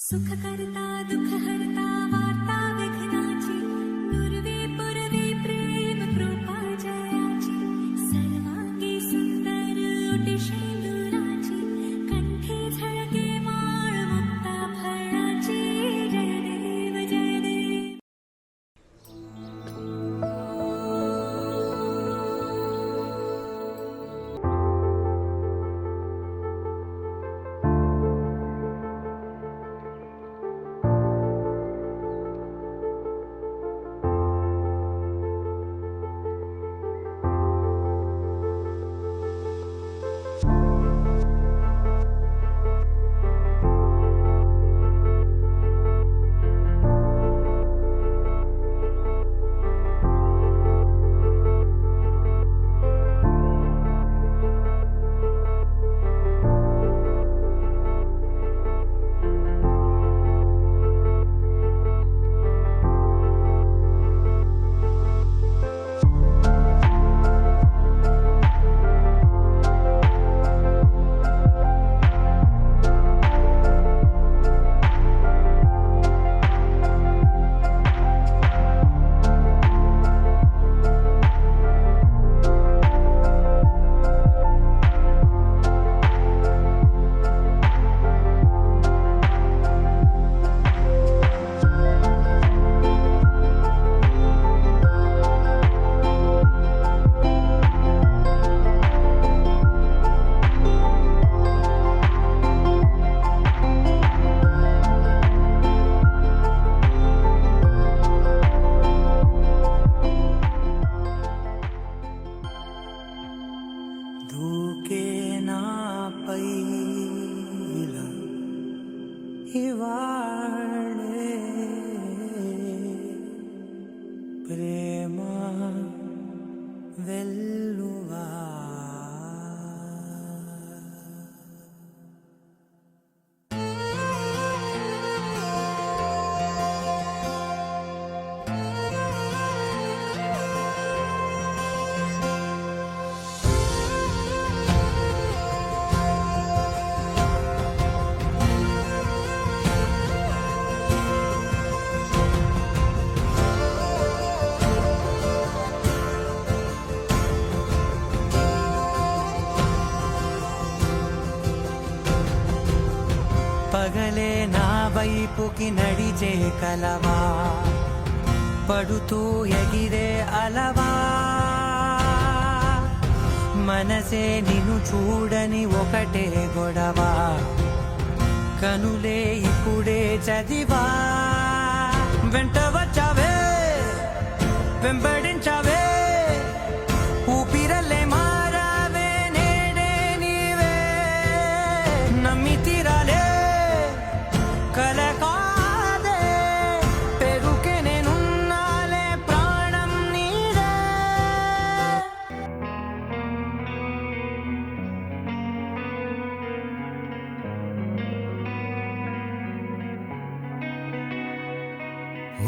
सुखकर्ता दुःखहर्ता वार्ता विघ्नाची पूर्वे पूर्वे प्रेम कृपा जयाची सर्वांगी सुंदर ओटी शेंदुराची कंठी झळके माळ मुक्ता फळाची जय देव जय देव. ఇవాళే ప్రేమ వెల్లువా పగలే నా వైపుకి నడిచే కలవా పడుతూ ఎగిరే అలవా మనసే నిన్ను చూడని ఒకటే గొడవ కనులే ఇప్పుడే చదివా వెంట వచ్చావే వెంబడించావే ఊపిరలే మారావే నేడే నీవే నమ్మి తీరాలే కలకాదే పెరుకే నేనున్నాలే ప్రాణం నీదే.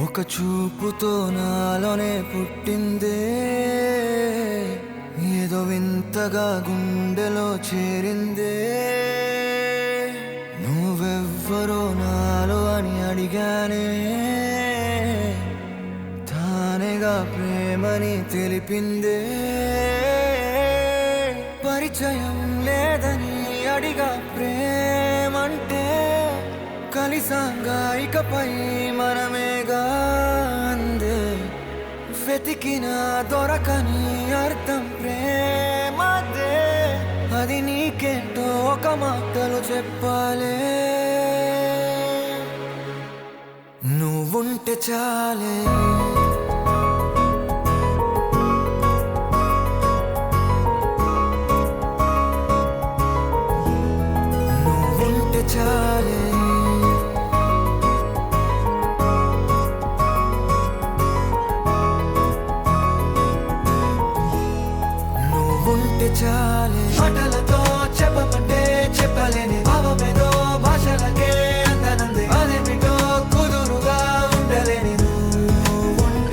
ఒక చూపుతో నాలోనే పుట్టిందే ఏదో వింతగా గుండెలో చేరిందే నువ్వెవ్వరో నాలో అని అడిగానే తానేగా ప్రేమని తెలిపిందే పరిచయం లేదని అడిగా ప్రేమంటే కలిసాంగా ఇకపై మనమేగా అందే వెతికిన దొరకని అర్థం ప్రేమదే అది నీకేంటో ఒక మాటలు చెప్పాలే నువ్వుంటే చాలే నువ్వుంటే చాలే నువ్వుంటే చాలే మాటలతో చెప్పమంటే చెప్పలేని భావమేదో భాషలకే అందనంది అదేమిటో కుదురుగా ఉండలేని నువ్వుంటే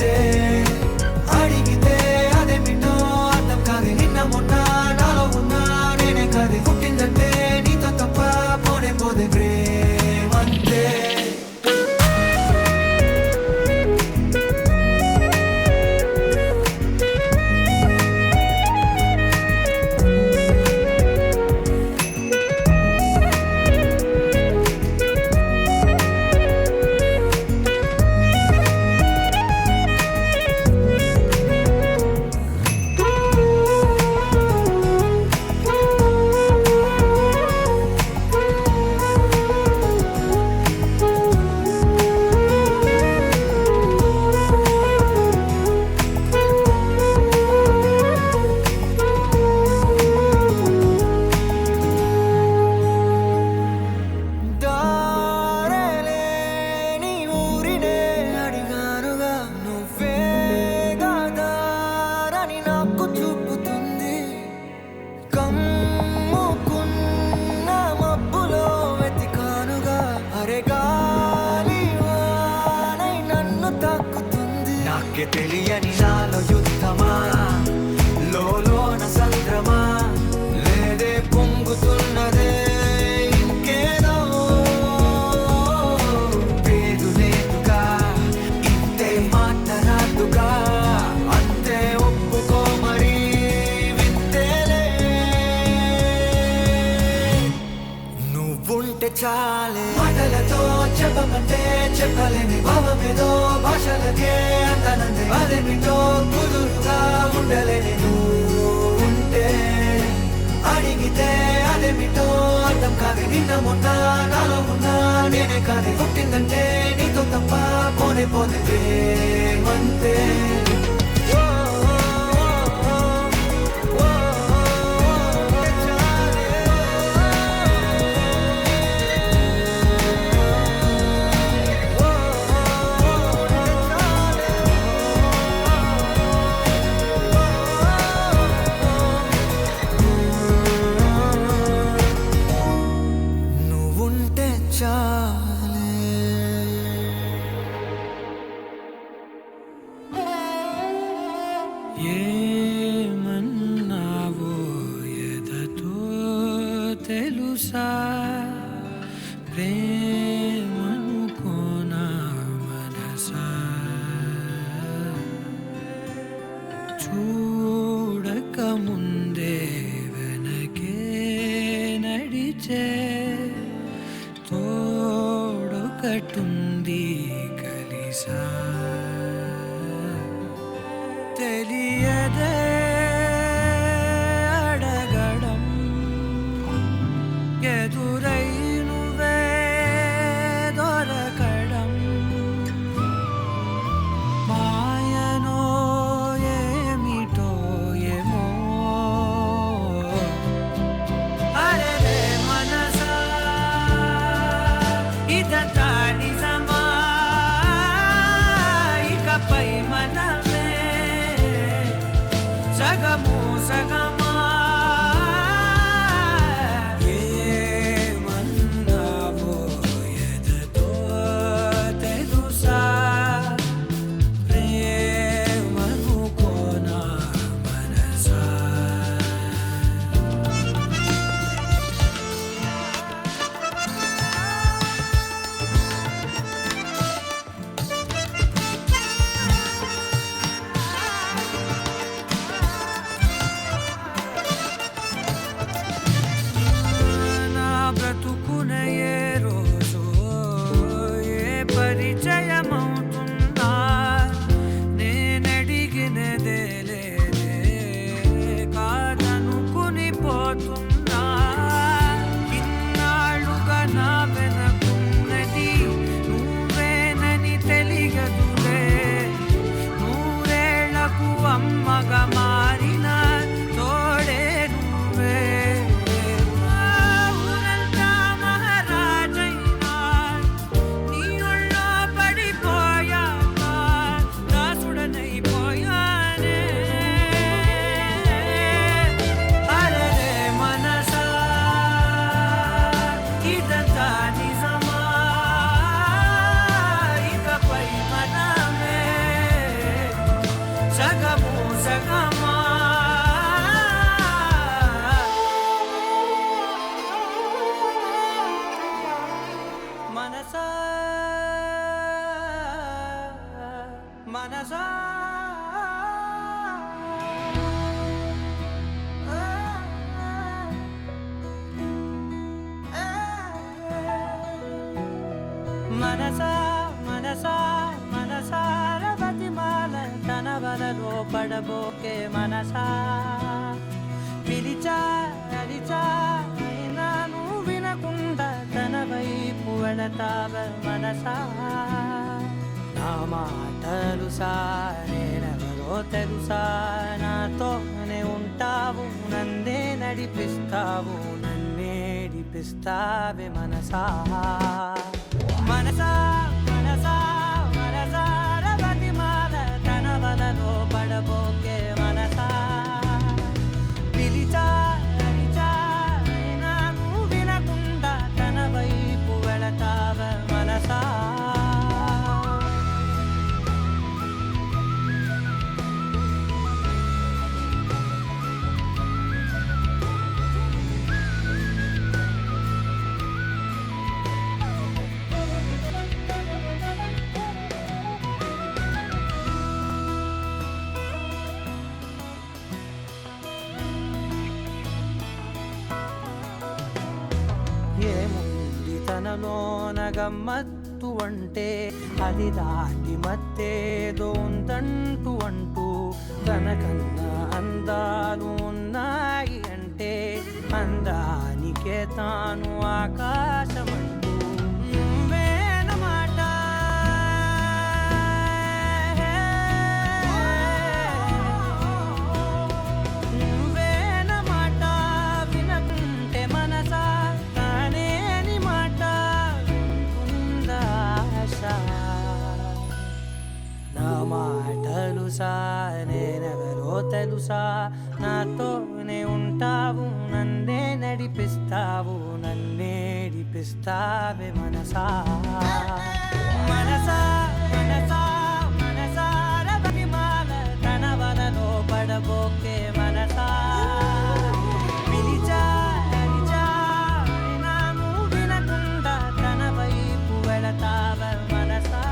తెలియని నాలో యుద్ధమా లోన సంద్రమా లేదే పొంగుతున్నదే ఇంకేదో పేరు లేదుగా ఇంతే మాటరాదుగా అంతే ఒప్పుకో మరి వింతేలే నువ్వుంటే చాలే మాటలతో చెప్పమంటే చెప్పలేని భావమేదో భాషలకే అంతనందే అదేమిటో కుదురుగా ఉండలేని నువ్వు ఉంటే అడిగితే అదేమిటో అర్థం కాదు నిన్న మొన్న నాలో ఉన్నా నేనే కాదు పుట్టిందంటే నీతో తప్ప పోనే పోతే ప్రేమంతే నువ్వుంటే చాలే ఏమన్నావో ఎదతో తెలుసా ప్రేమనుకోనా మనసా చూడక ముందే వెనకే నడిచే తోడొకటుంది కలిసా తెలియదే అడగడం ఎదురై నువ్వే దొరకడం మాయనో ఏమిటో ఏమో అరే మనసా ఇదంతా నిజమా ఇకపై మనమే సగము సగమా ఏమన్నావో ఎదతో తెలుసా ప్రేమనుకోనా మనసా నా బ్రతుకున ఏ రోజు ఏ పరిచయమవుతున్నా నేనడిగినదే లేదే కాదనుకుని పోతున్నా ఇన్నాళ్ళుగా నా వెనకున్నది నువ్వేనని తెలియదులే నూరేళ్లకు అమ్మగా మారిన తోడే నువ్వే ఊరంతా మహారాజైనా నీ ఒళ్ళో పడిపోయాక దాసుడనైపోయానే అరే మనసా ఇదంతా నిజమా ఇకపై మనమే సగము సగమా మనసా మనసా మనసా మనసా మనసార బతిమాల తన వలలో పడబోకే మనసా పిలిచా అరిచా అయినా నువ్వు వినకుండా తన వైపు వెళతావ మనసా నా మాటలుసా నేనెవరో తెలుసా నాతోనే ఉంటావు నన్నే నడిపిస్తావు నన్నేడిపిస్తావే మనసా మనసా మనసా మనసార బతిమాల తన వలలో పడబోకే మనసా పిలిచా అరిచా అయినా నువ్వు వినకుండా తన వైపు వెళతావ మనసా తనలోన గమ్మత్తు అంటే అది దాటి మత్తేదో ఉందంటూ అంటూ తనకన్నా అందాలు ఉన్నాయి అంటే అందానికే తాను ఆకాశమంటూ నువ్వేనమాట నువ్వేనమాట వినకుంటే మనసా తానేని మాట ఉందాశ నా మాటలు నేనెవరో తెలుసా నాతోనే ఉంటావు నన్నే నడిపిస్తావు నన్నేడిపిస్తావే మనసా మనసా మనసా మనసార బతిమాల తన వలలో పడబోకే మనసా పిలిచా అరిచా అయినా నువ్వు వినకుండా తన వైపు వెళతావ మనసా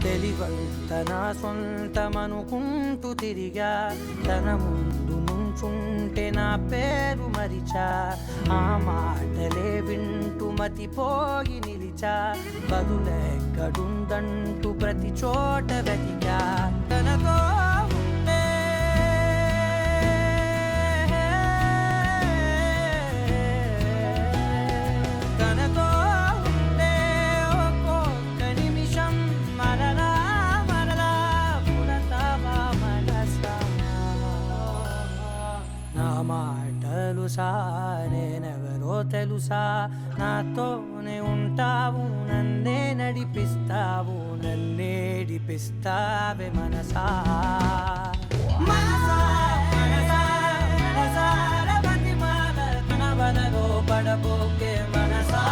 తెలివంత నా సొంతమనుకుంటూ తిరిగా తన ముందు నుంచుంటే నా పేరు మరిచా ఆ మాటలే వింటూ మతిపోయి నిలిచా బదులెక్కడుందంటూ ప్రతి చోట వెతికా తనతో ఉండే తనతో ఉండే ఒక్కొక్క నిమిషం మరలా మరలా పుడతావా మనసా నా మాటలు నేనెవరో తెలుసా నాతోనే ఉంటావు నన్నే నడిపిస్తావు నన్నేడిపిస్తావే మనసా మనసా మనసా మనసార బతిమాల తన వలలో పడబోకే మనసా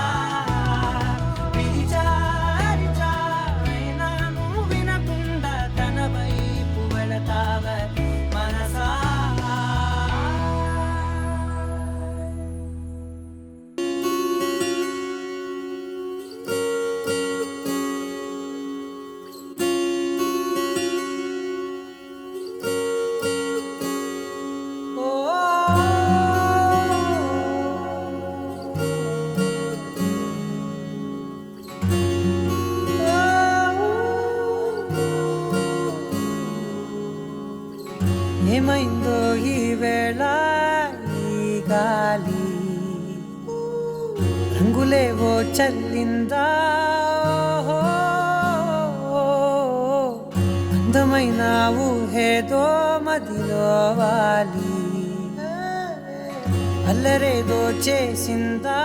పిలిచా అరిచా అయినా నువ్వు వినకుండా తన వైపు వెళతావ మనసా ఏమైందో ఈ వేళ ఈ గాలి రంగులేవో చల్లిందా అందమైన ఊహేదో మదిలో వాలి అల్లరేదో చేసిందా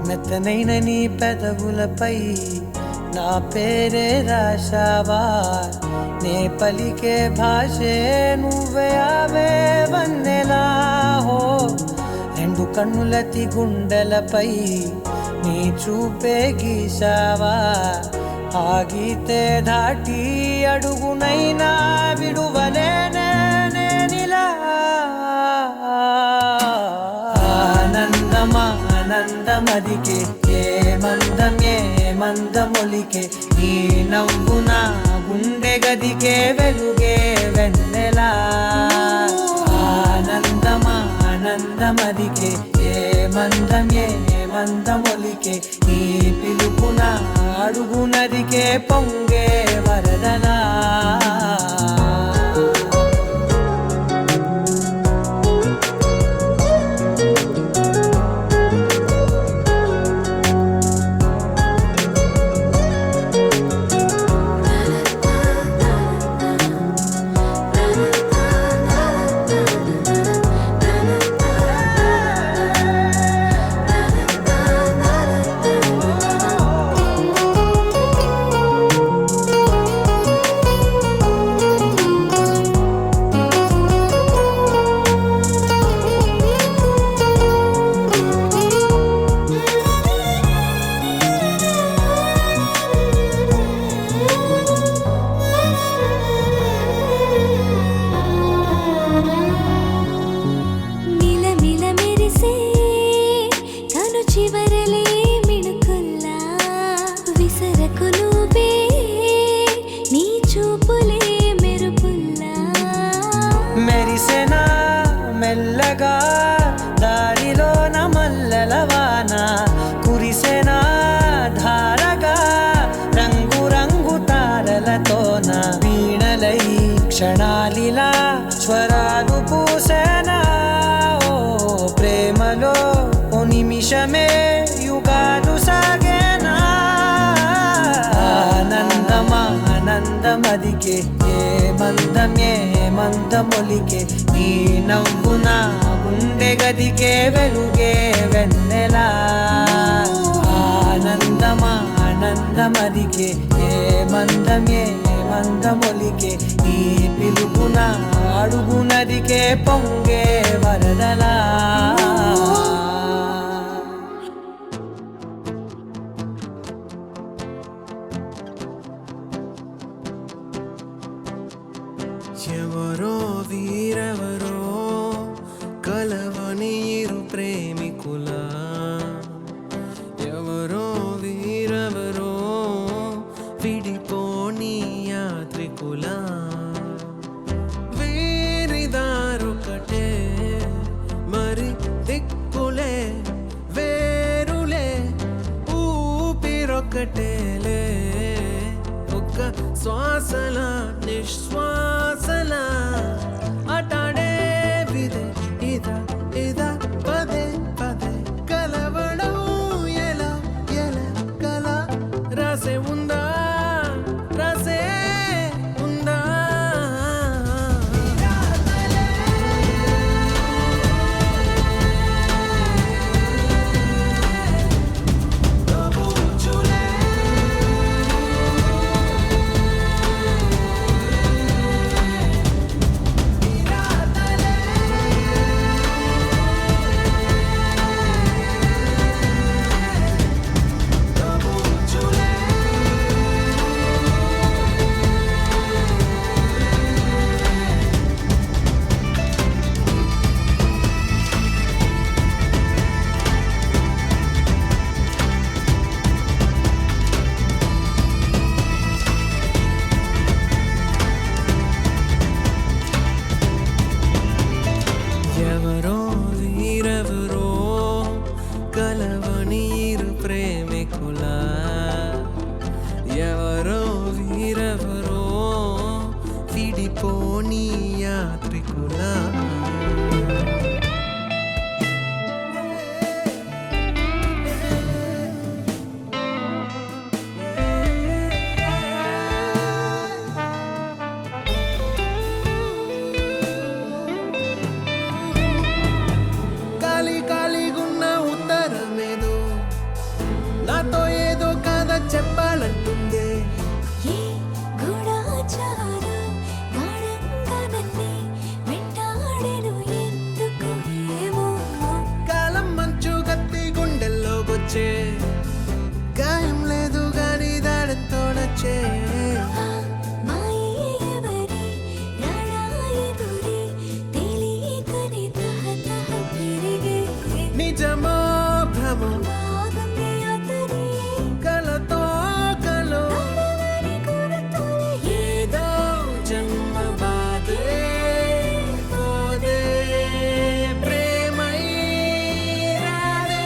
మెత్తనైన నీ పెదవులపై నా పేరే రాశావా నే పలికే భాషే నువ్వే అవే వన్నెలా హో రెండు కన్నులతి గుండెలపై నీ చూపే గీశావా ఆగితే దాటి అడుగునైనా విడువలేనే నేనిలా ఆనందమదికే ఏ మందమొలికే నీ నవ్వున గుండె గదికే వెలుగే వెన్నెలా ఆనందమదికే ఏ మందమొలికే నీ పిలుపున అడుగునదికే పొంగే వరదలా అందమదికే ఏ మందమొలికే నీ నవ్వు నా గుండె గదికే వెలుగే వెన్నెలా ఆనందమదికే ఏ మందమొలికే నీ పిలుపున అడుగునదికే పొంగే వరదలా ఎవరో వీరెవరో కలవని ఇరు ప్రేమికుల ఎవరో వీరెవరో విడిపోని యాత్రికుల వేరిదారొకటే మరి దిక్కులే వేరులే ఊపిరొకటేలే ఒక్క శ్వాసల నిశ్వాసల అటాడే విదే ఇదా పదే కలవడం ఎలా కల రాసే ఉందా ఎవరో వీరెవరో కలవని ఇరు ప్రేమికుల ఎవరో వీరెవరో విడిపోని యాత్రికుల ఖాళీగున్న ఉత్తరమేదో నాతో ఏదో కథ చెప్పాలంటుందే ఏ గూఢచారం గాఢంగా నన్నే వెంటాడెను ఎందుకు ఏమో కాలం మంచు గత్తి గుండెల్లోకొచ్చే గాయం లేదు గాని దాడంతో నచ్చే ఆ మాయే ఎవరి రాడాయెదురే తెలియకనే తహతహ పెరిగే నిజమో భ్రమో బాగుంది అతని కలతో కలో నడవని గుర్తులే ఏదో జన్మ బాధే పోదే ప్రేమై రాదే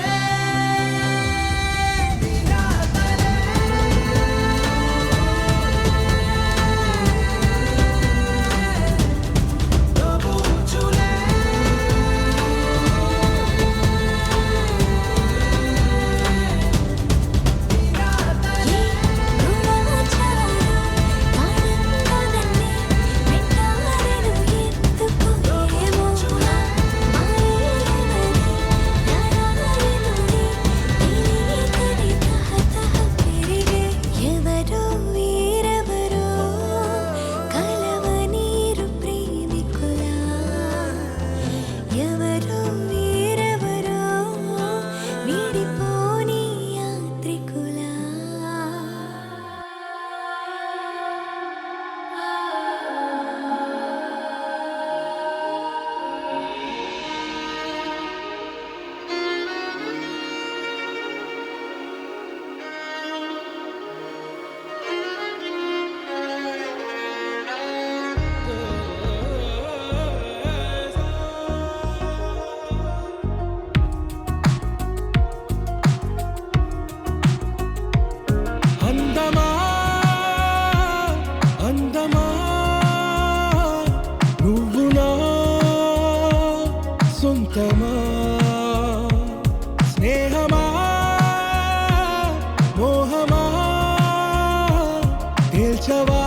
తేల్చవా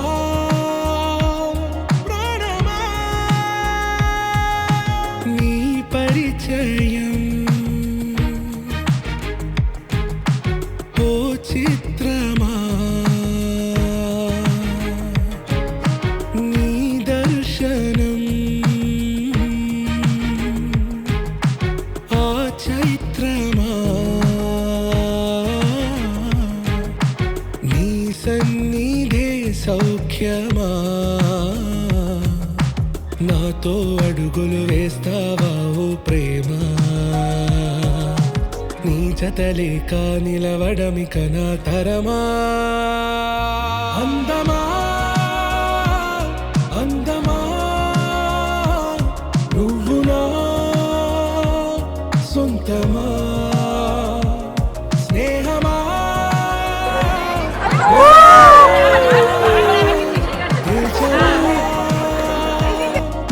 నీదే సౌఖ్యమా నాతో అడుగులు వేస్తావా ఓ ప్రేమ నీ జతలేక నిలవడమిక నా తరమా అందమా అందమా నువ్వు నా సొంతమా స్నేహమా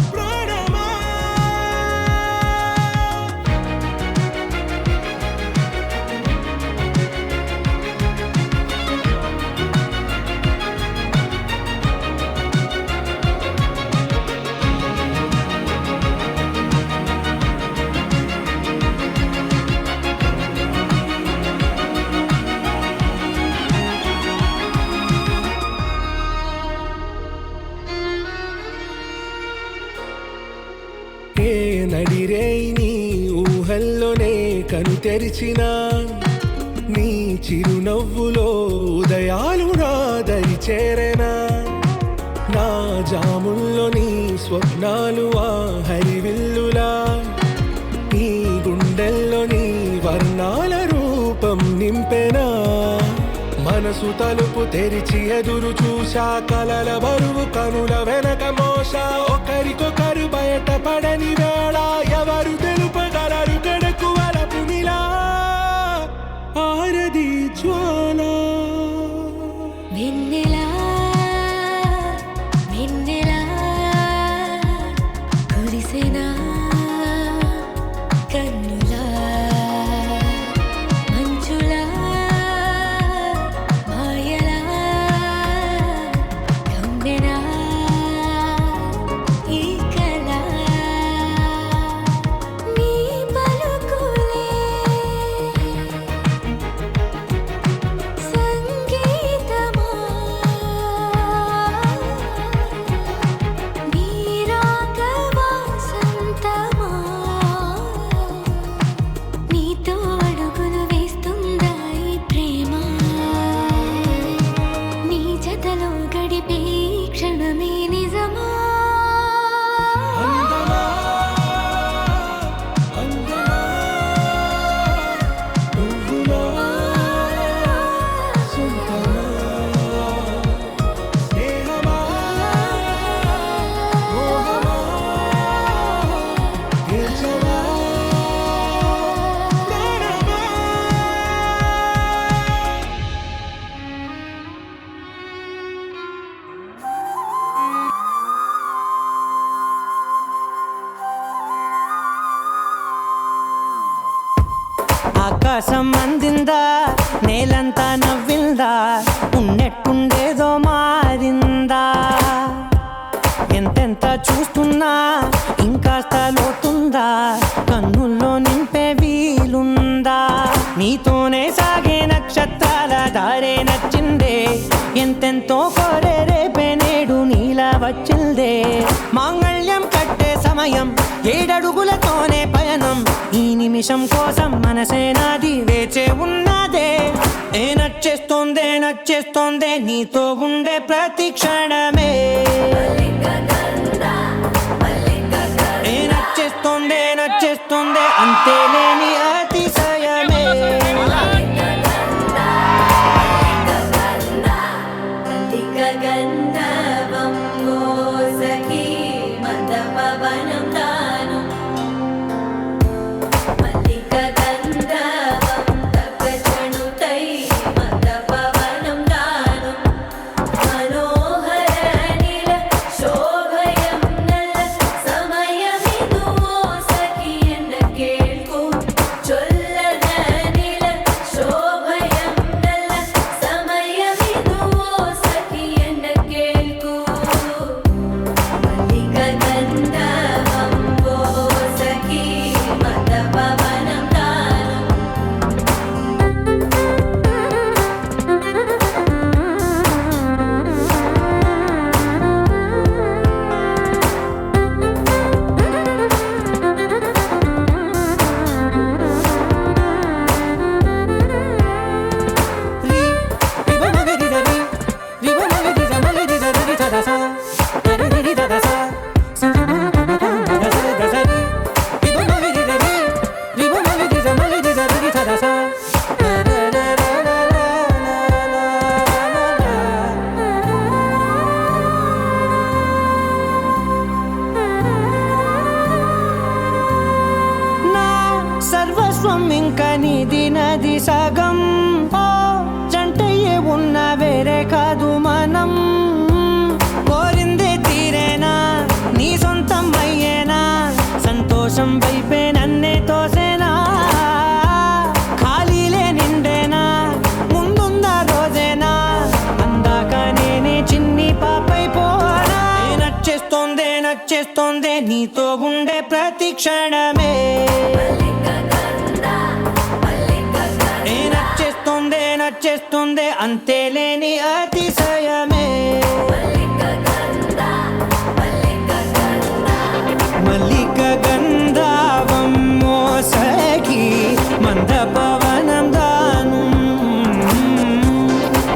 ప్రాణమా ఏ నడిరే నీ ఊహల్లోనే కను తెరిచిన నీ చిరునవ్వులో ఉదయాలు నా దరి చేరెనా నా జాముల్లో నీ స్వప్నాలు ఆ హరివిల్లులా ఈ గుండెల్లో నీ వర్ణాల రూపం నింపెనా మనసు తలుపు తెరిచి ఎదురు చూశా కలల బరువు కనుల వెనక మోసా ఒకరికొకరు బయట పడని వేళ ఎవరు తెలుపగలరు గడకు వలపు నిలా ఆరది జ్వాల వెన్నెలా వెన్నెలా కురిసెనా కన్నులా మంచులా మాయలా కమ్మెనా ఈ కళ నీ పలుకులే సంగీతమా నీ రాగవా సంతమా నీతో అడుగులు వేస్తుందా ఈ ప్రేమ నీ జతలో గడిపే ఈ క్షణమే నిజమా అందమా అందమా నువ్వు నా సొంతమా స్నేహమా మోహమా గెలిచవా ప్రాణమా ఆకాశం అందిందా నేలంతా నవ్విందా ఉన్నట్టుండేదో మారిందా ఎంతెంత చూస్తున్నా ఇంకాస్త లోతుందా కన్నుల్లో నింపే వీలుందా నీతోనే సాగే నక్షత్రాల దారే నచ్చిందే ఎంతెంతో కోరే రేపే నేడు నీలా వచ్చిందే మాంగళ్యం కట్టే సమయం ఏడడుగులతోనే పయనం ఈ నిమిషం కోసం మనసే నాది వేచే ఉన్నదే ఏ నచ్చేస్తోందే నచ్చేస్తోందే నీతో ఉండే ప్రతి క్షణమే ఏ నచ్చేస్తోందే నచ్చేస్తోందే అంతే లేని అతిశయమే గంధర్వం మోసకి మందపవనం తాను మల్లిక గంధర్వం తగ్గచణుతై మందపవనం తాను మనోహర నిల శోభయం నల్ల సమయమిదు మోసకి ఎన్న కేಳ್కు చొల్లన నిల శోభయం నల్ల సమయమిదు మోసకి ఎన్న కేಳ್కు నచ్చేస్తోందే నీతో ఉండే ప్రతి క్షణమే నచ్చేస్తోందే అంతేలేని అతిశయమే మల్లిక గంధావం మోసగి మందపవనం దాను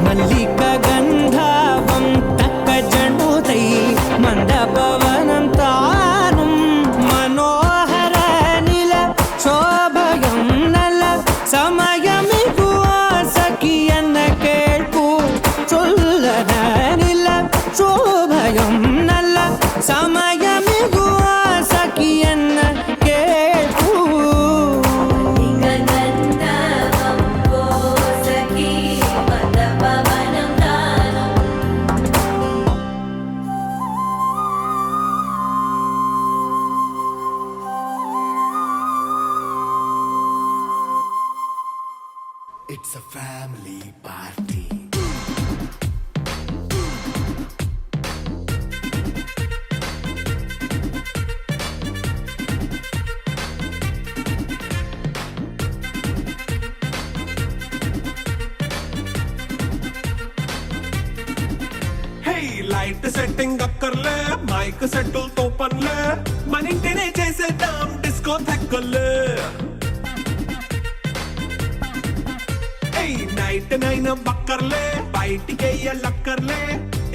మల్లిక గంధావం తక్క జండుతై మందపవనం తాను మనోహర నిల శోభయం నల సమయమిగు సఖియన్న కేൾపు చొల్లన నిల శోభయం నల్ల సమయమిగు సఖియన్న కేൾపు It's a family party. Light setting అక్కర్లే మైక్ సెట్టులతో పనులే మన ఇంటినే చేసేద్దాం డిస్కో థెక్కలే నైట్ నైన్ బక్కర్లే బయటికి లక్కర్లే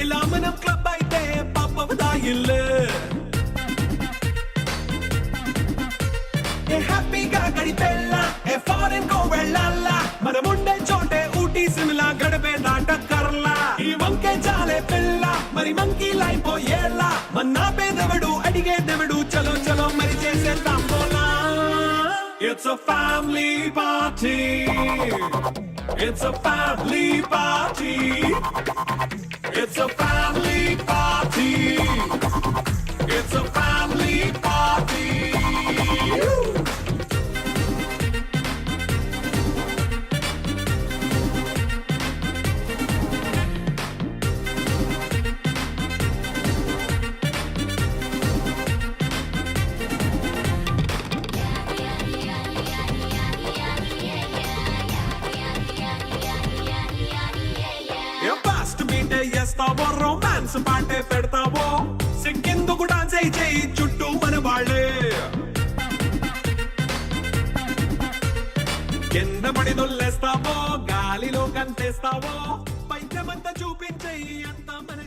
ఇలా మనం క్లబ్ అయితే పాపదాయిల్లే హ్యాపీగా గడిపెళ్ళ ఏ ఫారెన్ కో వెళ్ళాలా మనం ఉండే చోటే ఊటీ సిమ్లా గడిపే దాటక్కర్లా ఈ వంకే చాలే పిల్ల మరి మంకీ లైపోయేలా మన్నా పేదవడు అడిగేదెవడు చలో చలో మరి చేసేద్దాం బోలా It's a family party. It's a family party. It's a family party. It's a family party. చేస్తావో రొమాన్స్ పాటే పెడతావో సిగ్గెందుకు డాన్స్ అయి చేయి చుట్టూ మన వాళ్ళే కింద పడి దొల్లేస్తావో గాలిలో కంటేస్తావో పైద్యమంతా చూపించేయి అంతా మన